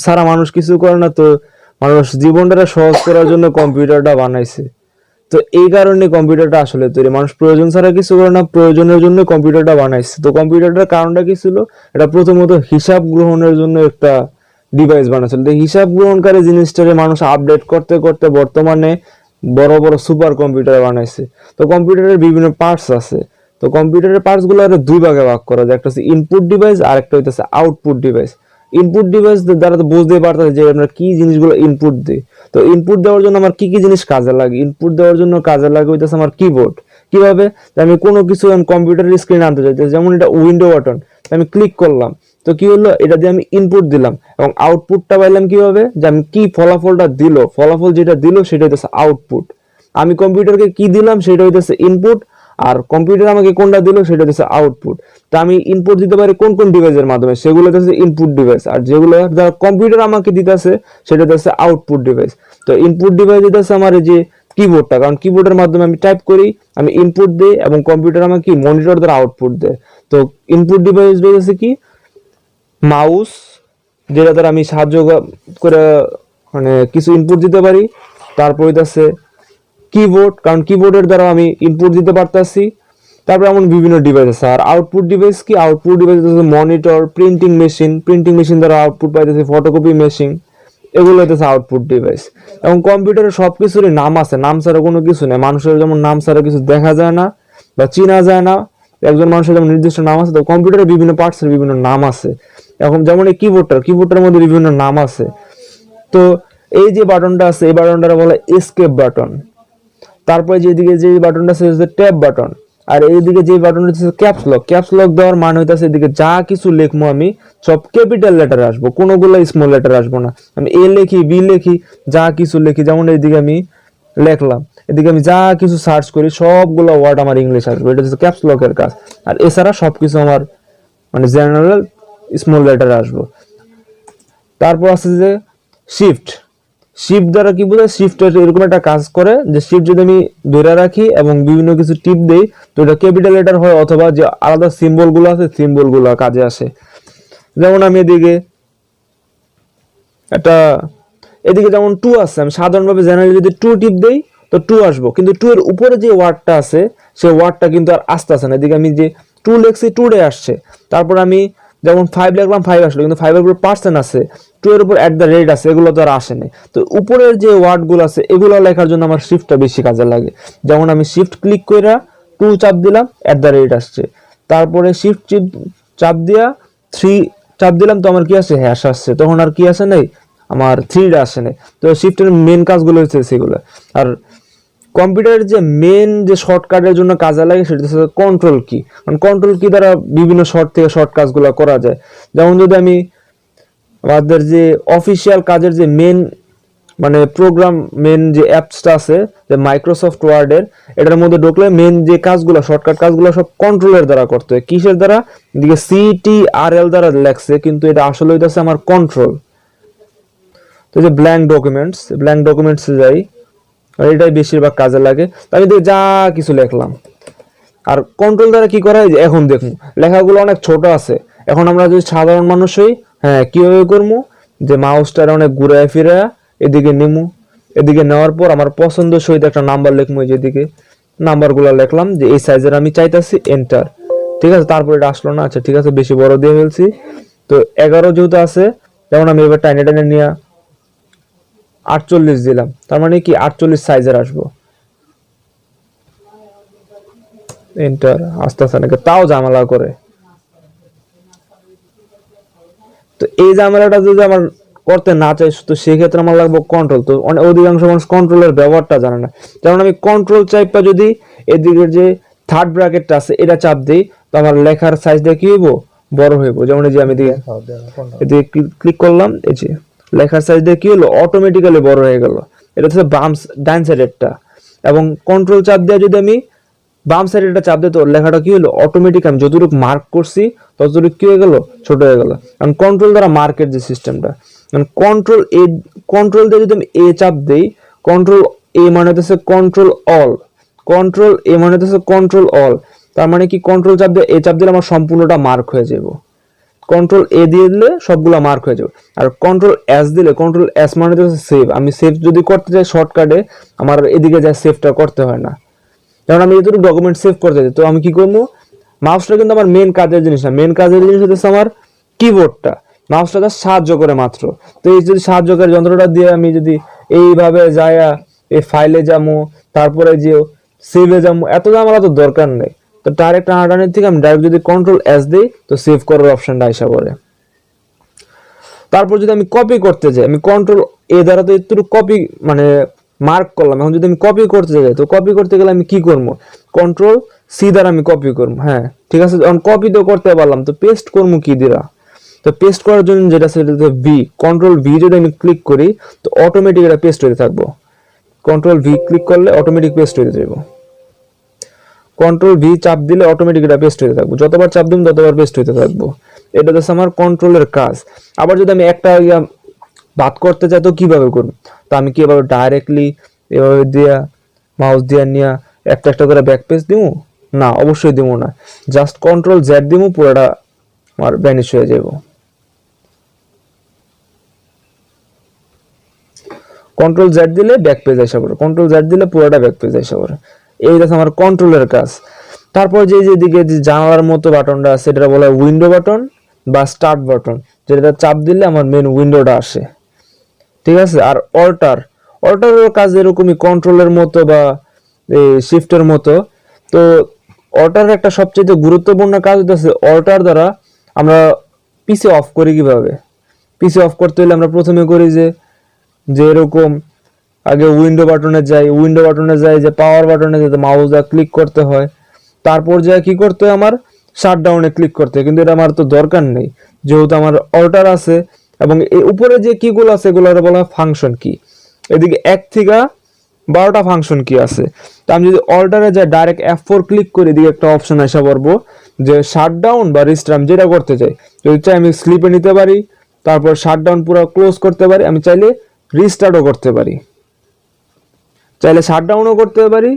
সারা মানুষ কিছু করে না, তো মানুষ জীবনটা সহজ করার জন্য কম্পিউটারটা বানাইছে। তো এই কারণে কম্পিউটারটা আসলে তৈরি, মানুষ প্রয়োজন ছাড়া কিছু করে না, প্রয়োজনের জন্য কম্পিউটারটা বানাইছে। তো কম্পিউটারটার কারণটা কি ছিল? এটা প্রথমত হিসাব গ্রহণের জন্য একটা ডিভাইস বানাইছিল। তো হিসাব গ্রহণকারী জিনিসটাকে মানুষ আপডেট করতে করতে বর্তমানে বড় বড় সুপার কম্পিউটার বানাইছে। তো কম্পিউটারের বিভিন্ন পার্টস আছে। তো কম্পিউটারের পার্টস গুলো দুই ভাগে ভাগ করা যায়, একটা হচ্ছে ইনপুট ডিভাইস আর একটা হইতেছে আউটপুট ডিভাইস। ইনপুট ডিভাইস দ্বারা তো বুঝতে পারতেছে যে আমরা কি জিনিসগুলো ইনপুট দিই। তো ইনপুট দেওয়ার জন্য আমার কি কি জিনিস কাজে লাগে? ইনপুট দেওয়ার জন্য কাজে লাগে হইতেছে আমার কিবোর্ড। কিভাবে? আমি কোনো কিছু কম্পিউটারের স্ক্রিনে আনতে চাইতেছি, যেমন এটা উইন্ডো বাটন, আমি ক্লিক করলাম, তো কি হলো, এটা দিয়ে আমি ইনপুট দিলাম এবং আউটপুটটা পাইলাম কিভাবে, যে আমি কি ফলাফলটা দিল, ফলাফল যেটা দিল সেটা হইতেছে আউটপুট। আমি কম্পিউটারকে কি দিলাম সেটা হইতেছে ইনপুট, আর কম্পিউটার আমাকে কোনটা দিল সেটা হচ্ছে আউটপুট। তো আমি ইনপুট দিতে পারি কোন কোন ডিভাইসের মাধ্যমে, সেগুলো হচ্ছে ইনপুট ডিভাইস, আর যেগুলো যারা কম্পিউটার আমাকে দিতেছে সেটা হচ্ছে আউটপুট ডিভাইস। তো ইনপুট ডিভাইস দিতেছে আমার এই যে কিবোর্ডটা, কারণ কিবোর্ডের মাধ্যমে আমি টাইপ করি, আমি ইনপুট দিই এবং কম্পিউটার আমাকে কি মনিটর দ্বারা আউটপুট দেয়। তো ইনপুট ডিভাইস হচ্ছে কি মাউস, যেটা দ্বারা আমি সাহায্য করে মানে কিছু ইনপুট দিতে পারি। তারপর হইতাছে কিবোর্ড, কারণ কিবোর্ডের দ্বারা আমি ইনপুট দিতে পারতাছি। তারপর এমন বিভিন্ন ডিভাইস আছে। আর আউটপুট ডিভাইস কি? আউটপুট ডিভাইস হচ্ছে monitor, printing machine, printing machine দ্বারা আউটপুট পাইতেছি, ফটোকপি মেশিন, এগুলো হইতেছে আউটপুট ডিভাইস। এবং কম্পিউটারে সবকিছুরই নাম আছে, নাম ছাড়া কোনো কিছু নেই। মানুষের যেমন নাম ছাড়া কিছু দেখা যায় না বা চিনা যায় না, একজন মানুষের যেমন নির্দিষ্ট নাম আছে, তো কম্পিউটারের বিভিন্ন পার্টসের বিভিন্ন নাম আছে। এখন যেমন এই কিবোর্ডটার মধ্যে বিভিন্ন নাম আছে। তো এই যে বাটনটা আছে, এই বাটনটা বলে এসকেপ বাটন। তারপরে যেদিকে যে বাটনটা আছে হচ্ছে ট্যাব বাটন, আর এইদিকে যে বাটনটা হচ্ছে ক্যাপস লক। ক্যাপস লক দেওয়ার মানে হইতাছে এদিকে যা কিছু লিখবো আমি সব ক্যাপিটাল লেটার আসবো, কোনোগুলো স্মল লেটার আসবো না। আমি এ লিখি, বি লিখি, যা কিছু লিখি, যেমন এইদিকে আমি লিখলাম, এদিকে আমি যা কিছু সার্চ করি সবগুলো ওয়ার্ড আমার ইংলিশ আসবে, এটা হচ্ছে ক্যাপস লকের কাজ। আর এছাড়া সবকিছু আমার মানে জেনারেল স্মল লেটার আসবো। তারপর আছে যে শিফট। শিফট দ্বারা কি বোঝায়? শিফট এরকম একটা কাজ করে যে শিফট যদি আমি ধরে রাখি এবং বিভিন্ন কিছু টিপ দেই, তো এটা ক্যাপিটাল লেটার হয়, অথবা যে আলাদা সিম্বল গুলো আছে সিম্বল গুলো কাজে আসে। যেমন আমি এদিকে যেমন টু আছে, আমি সাধারণভাবে জেনারেলি যদি টু টিপ দেই তো টু আসবো, কিন্তু টু এর উপরে যে ওয়ার্ডটা আছে সেই ওয়ার্ডটা কিন্তু আর আসতেছে না। এদিকে আমি যে টু লিখছি টু ডে আসছে, তারপর আমি যেমন 5 লিখলাম 5 আসলো, কিন্তু 5 এর উপর পার্সেন্ট আছে, 2 এর উপর @ আছে, এগুলো তো আর আসেনি। তো উপরের যে ওয়ার্ডগুলো আছে এগুলো লেখার জন্য আমার শিফটটা বেশি কাজে লাগে। যেমন আমি শিফট ক্লিক কইরা 2 চাপ দিলাম, @ আসছে। তারপরে শিফট চাপ দিয়া 3 চাপ দিলাম, তো আমার কি আছে? হ্যাশ আসছে। তখন আর কি আসে নাই? আমার 3 আসে নাই। তো শিফটের মেন কাজগুলো হচ্ছে সেগুলো। আর কম্পিউটারের যে মেন যে শর্টকাটের জন্য কাজে লাগে সেটা হচ্ছে কন্ট্রোল কি, কারণ কন্ট্রোল কি দ্বারা বিভিন্ন শর্ট থেকে শর্ট কাজগুলো করা যায়। যেমন যদি আমি আমাদের যে অফিসিয়াল কাজের যে মেন মানে প্রোগ্রাম, মেন যে অ্যাপসটা আছে যে মাইক্রোসফট ওয়ার্ডের, এটার মধ্যে ঢুকলে মেন যে কাজগুলো শর্টকাট কাজগুলো সব কন্ট্রোলের দ্বারা করতে হয়। কিসের দ্বারা? এদিকে CTRL দ্বারা লেখছে, কিন্তু এটা আসলে হইতাছে আমার কন্ট্রোল। তো যে ব্ল্যাঙ্ক ডকুমেন্টস যাই, আর এটাই বেশিরভাগ কাজে লাগে। আমি যা কিছু লিখলাম, আর কন্ট্রোল দ্বারা কি করা হয়, এখন দেখুন লেখাগুলো অনেক ছোট আছে। এখন আমরা যদি সাধারণ মানুষ হই, হ্যাঁ কিভাবে করবো, যে মাউসটার অনেক ঘুরায় ফিরে এদিকে নিমু, এদিকে নেওয়ার পর আমার পছন্দ সহিত একটা নাম্বার লিখবো, যেদিকে নাম্বারগুলো লিখলাম যে এই সাইজের আমি চাইতাছি, এন্টার। ঠিক আছে, তারপর এটা আসলো না, আচ্ছা ঠিক আছে বেশি বড় দিয়ে ফেলছি। তো 11 যেহেতু আছে, যেমন আমি এবার টাইনে নিয়ে 48 দিলাম, তার মানে কি 48 সাইজের আসবো, এন্টার। আস্তে আস্তে নাকি তাও ঝামেলা করে। তো এই ঝামেলাটা যদি আমার করতে না চাই, তো সেক্ষেত্রে আমার লাগবে কন্ট্রোল। তো অধিকাংশ মানুষ কন্ট্রোলের ব্যবহারটা জানে না। যেমন আমি কন্ট্রোল চাইপা যদি এদিকের যে থার্ড ব্র্যাকেটটা আছে এটা চাপ দিই, তো আমার লেখার সাইজটা কি হইব? বড় হইব। যেমন এই যে আমি এদিকে ক্লিক করলাম, এই যে লেখার সাইজটা কি হলো? অটোমেটিক্যালি বড় হয়ে গেল। এটা হচ্ছে ডান সাইডেরটা। এবং কন্ট্রোল চাপ দিয়ে যদি আমি বাম সাইডেরটা চাপ দিই, তো লেখাটা কি হলো? অটোমেটিক আমি যতটুকু মার্ক করছি ততটুকু কি হয়ে গেল? ছোট হয়ে গেল। কারণ কন্ট্রোল দ্বারা মার্কের যে সিস্টেমটা, কন্ট্রোল দিয়ে যদি আমি এ চাপ দেই, কন্ট্রোল এ মানে হচ্ছে কন্ট্রোল অল, কন্ট্রোল এ মানে হচ্ছে কন্ট্রোল অল। তার মানে কি কন্ট্রোল চাপ দিয়ে এ চাপ দিলে আমার সম্পূর্ণটা মার্ক হয়ে যাব। কন্ট্রোল এ দিয়ে দিলে সবগুলো মার্ক হয়ে যাবে। আর কন্ট্রোল এস দিলে, কন্ট্রোল এস মানে হচ্ছে সেভ। আমি সেভ যদি করতে চাই শর্টকাটে আমার এদিকে যা সেভটা করতে হয় না, কারণ আমি যেহেতু ডকুমেন্ট সেভ করতে চাই। তো আমি কি করবো, মাউসটা কিন্তু আমার মেন কাজের জিনিস না, মেন কাজের জিনিস হচ্ছে আমার কিবোর্ডটা। মাউসটা জাস্ট সাহায্য করে মাত্র। তো এই যদি সাহায্যকারী যন্ত্রটা দিয়ে আমি যদি এইভাবে যায়া এই ফাইলে যাবো, তারপরে যে সেভে যাবো, এত আমার তো দরকার নেই। তো ডাইরেক্ট আনাটানির থেকে আমি ডাইরেক্ট যদি কন্ট্রোল এস দিই তো সেভ করার অপশনটা আইসা পড়ে। তারপর যদি আমি কপি করতে যাই, আমি কন্ট্রোল এ দ্বারা তো একটু কপি মানে মার্ক করলাম। এখন যদি আমি কপি করতে যাই, তো কপি করতে গেলে আমি কি করবো, কন্ট্রোল সি দ্বারা আমি কপি করবো। হ্যাঁ ঠিক আছে, এখন কপি তো করতে পারলাম, তো পেস্ট করবো কি দিরা। তো পেস্ট করার জন্য যেটা সেটা ভি, কন্ট্রোল ভি যদি আমি ক্লিক করি তো অটোমেটিক এটা পেস্ট হতে থাকবো। কন্ট্রোল ভি ক্লিক করলে অটোমেটিক পেস্ট হতে যাবো। কন্ট্রোল ভি চাপ দিলে অটোমেটিক এটা পেস্ট হতে থাকবো, যতবার চাপ দিব ততবার পেস্ট হতে থাকবো। এটা হচ্ছে আমার কন্ট্রোলের কাজ। আবার যদি আমি একটা বাদ করতে চাই তো কিভাবে করব, তো আমি কি এভাবে ডাইরেক্টলি এভাবে দিয়া মাউস দিয়া নিয়ে একটা একটা করে ব্যাক পেজ দিব না, অবশ্যই দিব না। জাস্ট কন্ট্রোল জেড দিব, পুরোটা আমার ভ্যানিশ হয়ে যাব। কন্ট্রোল জেড দিলে ব্যাক পেজ আসা পড়ে, কন্ট্রোল জেড দিলে পুরোটা ব্যাক পেজ আসা পড়ে। এই দেখো আমার কন্ট্রোলের কাজ। তারপর যে যেদিকে যে জানালার মতো বাটনটা আছে এটা বলা হয় উইন্ডো বাটন বা স্টার্ট বাটন, যেটা চাপ দিলে আমার মেন উইন্ডোটা আসে। ঠিক আছে, আর অল্টারের কাজ এরকমই কন্ট্রোলের মতো বা শিফটের মতো। তো অল্টারের একটা সবচেয়ে গুরুত্বপূর্ণ কাজ হচ্ছে অল্টার দ্বারা আমরা পিসি অফ করি কিভাবে। পিসি অফ করতে হলে আমরা প্রথমে করি যে এরকম আগে উইন্ডো বাটনে যাই, যে পাওয়ার বাটনে যেতে মাউস দিয়ে ক্লিক করতে হয়, তারপর যা কি করতে হয় আমার শাটডাউনে ক্লিক করতে হয়। কিন্তু এটা আমার তো দরকার নেই, যেহেতু আমার অল্টার আছে এবং এই উপরে যে কিগুলো আছে এগুলো বলা হয় ফাংশন কি। এদিকে 1 থেকে 12টা ফাংশন কি আছে। তো আমি যদি অল্টারে যাই ডাইরেক্ট F4 ক্লিক করি, এদিকে একটা অপশন আসা পড়বো যে শাটডাউন বা রিস্টার্ট যেটা করতে চাই। যদি চাই আমি স্লিপে নিতে পারি, তারপর শাটডাউন পুরো ক্লোজ করতে পারি, আমি চাইলে রিস্টার্টও করতে পারি, চাইলে শাটডাউনও করতে পারি,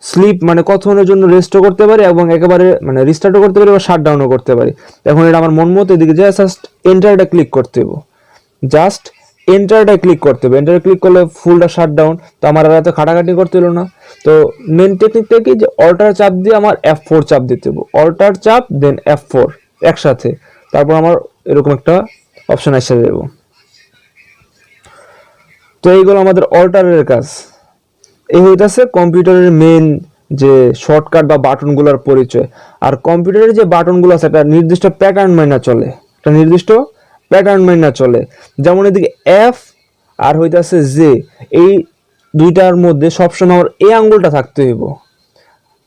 স্লিপ মানে কতক্ষণের জন্য রেস্টও করতে পারি এবং একেবারে মানে রিস্টার্টও করতে পারি বা শাটডাউনও করতে পারি। এখন এটা আমার মন মতো এদিকে জাস্ট এন্টারটা ক্লিক করতে হবে, জাস্ট এন্টারটা ক্লিক করতে হবে। এন্টারে ক্লিক করলে ফুলটা শাটডাউন। তো আমার আর এত খাটাখাটি করতে হলো না। তো মেন টেকনিকটা কি, যে অল্টার চাপ দিয়ে আমার F4 চাপ দিতে হবে, অল্টার চাপ দেন F4 একসাথে, তারপর আমার এরকম একটা অপশন এসে যাবে। তো এইগুলো আমাদের অল্টারের কাজ। এই হইতাছে কম্পিউটারের মেন যে শর্টকাট বা বাটনগুলোর পরিচয়। আর কম্পিউটারের যে বাটনগুলো আছে একটা নির্দিষ্ট প্যাটার্ন মাইনা চলে, একটা নির্দিষ্ট প্যাটার্ন মাইনা চলে। যেমন এদিকে এফ আর হইতাছে জে, এই দুইটার মধ্যে সবসময় আমার এই আঙ্গুলটা থাকতে হইব।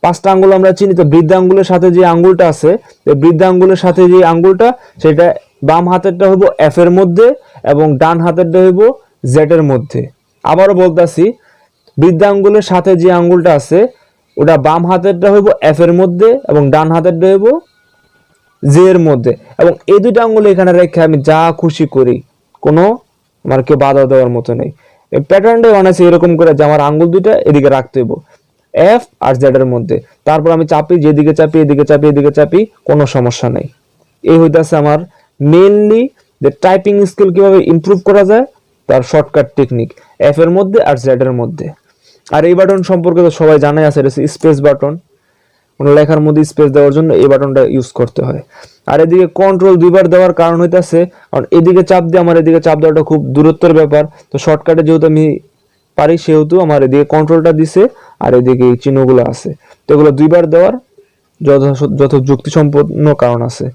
5টা আঙ্গুল আমরা চিনি, তো বৃদ্ধ আঙ্গুলের সাথে যে আঙ্গুলটা আছে, এই বৃদ্ধ আঙ্গুলের সাথে যে আঙ্গুলটা, সেটা বাম হাতেরটা হইব এফ এর মধ্যে এবং ডান হাতেরটা হইব জেড এর মধ্যে। আবারও বলতাছি, বৃদ্ধা আঙ্গুলের সাথে যে আঙ্গুলটা আছে ওটা বাম হাতেরটা হইব এফ এর মধ্যে এবং ডান হাতেরটা হইব জে এর মধ্যে। এবং এই দুইটা আঙ্গুল এখানে রেখে আমি যা খুশি করি, কোনো আমার কেউ বাধা দেওয়ার মতো নেই। এই প্যাটার্নটাই অনেক এরকম করে যে আমার আঙ্গুল দুইটা এদিকে রাখতে হইব এফ আর জেড এর মধ্যে। তারপর আমি চাপি, যেদিকে চাপি এদিকে চাপি এদিকে চাপি, কোনো সমস্যা নেই। এই হইতাছে আমার মেইনলি যে টাইপিং স্কিল কিভাবে ইমপ্রুভ করা যায় তার শর্টকাট টেকনিক এফ এর মধ্যে আর জেড এর মধ্যে। আর এই বাটন সম্পর্কে তো সবাই জানাই আছে, এটা স্পেস বাটন। কোনো লেখার মধ্যে স্পেস দেওয়ার জন্য এই বাটনটা ইউজ করতে হয়। আর এদিকে কন্ট্রোল দুইবার দেওয়ার কারণ হইতাছে কারণ এদিকে চাপ দিয়ে আমার এদিকে চাপ দেওয়াটা খুব দূরত্বের ব্যাপার। তো শর্টকাটে যেহেতু আমি পারি সেহেতু আমার এদিকে কন্ট্রোলটা দিছে আর এদিকে এই চিহ্নগুলো আছে। তো এগুলো দুইবার দেওয়ার যত যুক্তিসম্পন্ন কারণ আছে।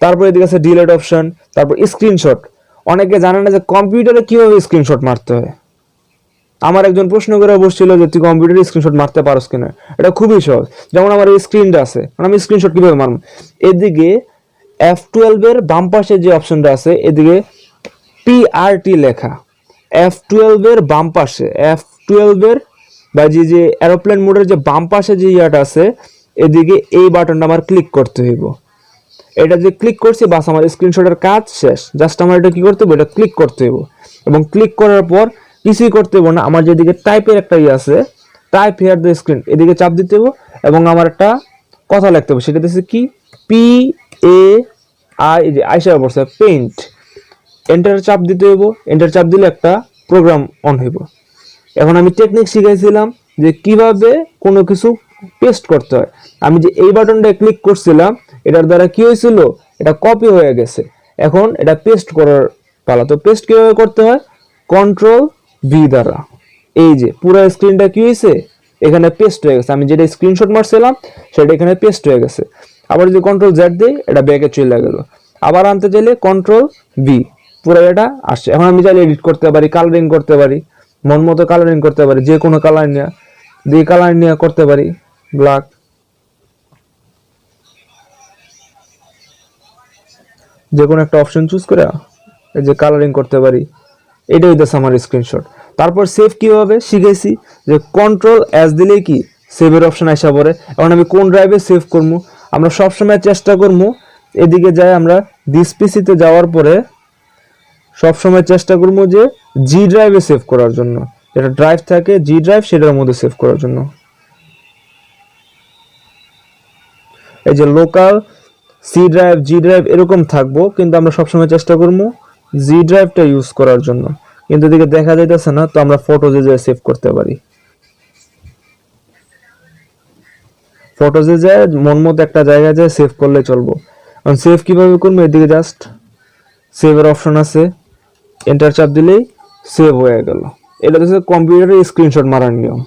তারপর এদিকে আছে ডিলেট অপশন, তারপর স্ক্রিনশট। অনেকে জানে না যে কম্পিউটারে কিভাবে স্ক্রিনশট মারতে হয়। আমার একজন প্রশ্ন করে বসছিল যে তুই কম্পিউটারে স্ক্রিনশট মারতে পারোস কিনা। এটা খুবই সহজ। যেমন আমার এই স্ক্রিনটা আছে, আমি স্ক্রিনশট কিভাবে মারব, এদিকে F12 এর বাম পাশে যে অপশনটা আছে এদিকে PRT লেখা, F12 এর বাম পাশে, F12 এর বা যে এরোপ্লেন মোডের যে বাম পাশে যে ইয়াটা আছে এদিকে এই বাটনটা আমার ক্লিক করতে হইব। এটা যে ক্লিক করছি বাস আমার স্ক্রিনশটের কাজ শেষ। জাস্ট আমার এটা কি করতে হবে, এটা ক্লিক করতে হইব এবং ক্লিক করার পর কিছুই করতে হইব না। আমার যেদিকে টাইপের একটা ইয়ে আছে, টাইপ হিয়ার দ্য স্ক্রিন, এদিকে চাপ দিতে হইব এবং আমার একটা কথা লিখতে হবে, সেটা হচ্ছে কি PA আর এই যে আইসা পড়ছে পেইন্ট, এন্টার চাপ দিতে হইব, এন্টার চাপ দিলে একটা প্রোগ্রাম অন হইব। এখন আমি টেকনিক শিখাইছিলাম যে কিভাবে কোনো কিছু পেস্ট করতে হয়। আমি যে এই বাটনটা ক্লিক করছিলাম এটার দ্বারা কি হয়েছিল, এটা কপি হয়ে গেছে, এখন এটা পেস্ট করার পালা। তো পেস্ট কিভাবে করতে হয়, কন্ট্রোল ভি দ্বারা। এই যে পুরো স্ক্রিনটা কি হয়েছে, এখানে পেস্ট হয়ে গেছে, আমি যেটা স্ক্রিনশট মারছিলাম সেটা এখানে পেস্ট হয়ে গেছে। আবার যদি কন্ট্রোল জেড দিই এটা ব্যাকে চলে গেল, আবার আনতে চাইলে কন্ট্রোল ভি, পুরো এটা আসছে। এখন আমি চাইলে এডিট করতে পারি, কালারিং করতে পারি, মন মতো কালারিং করতে পারি, যে কোনো কালার নিয়ে দিয়ে কালার নিয়ে করতে পারি, ব্ল্যাক, যে কোনো একটা অপশন চুজ করে এই যে কালারিং করতে পারি। এটাই হইতেছে আমার স্ক্রিনশট। তারপর সেভ কিভাবে শিখেছি, যে কন্ট্রোল এস দিলেই কি সেভের অপশন আসা পড়ে। এখন আমি কোন ড্রাইভে সেভ করবো, আমরা সবসময় চেষ্টা করবো এদিকে যাই, আমরা দিস পিসিতে যাওয়ার পরে সবসময় চেষ্টা করবো যে জি ড্রাইভে সেভ করার জন্য, যেটা ড্রাইভ থাকে জি ড্রাইভ সেটার মধ্যে সেভ করার জন্য। এই যে লোকাল সি ড্রাইভ জি ড্রাইভ এরকম থাকবো, কিন্তু আমরা সবসময় চেষ্টা করবো জি ড্রাইভটা ইউজ করার জন্য। কিন্তু এদিকে দেখা যাইতেছে না, তো আমরা ফটোজে যে সেভ করতে পারি, ফটোজে যায় মন মতো একটা জায়গায় যায় সেভ করলে চলবো। কারণ সেভ কিভাবে করবো, এদিকে জাস্ট সেভের অপশন আছে, এন্টার চাপ দিলেই সেভ হয়ে গেল। এটা হচ্ছে কম্পিউটারে স্ক্রিনশট মারার নিয়ম।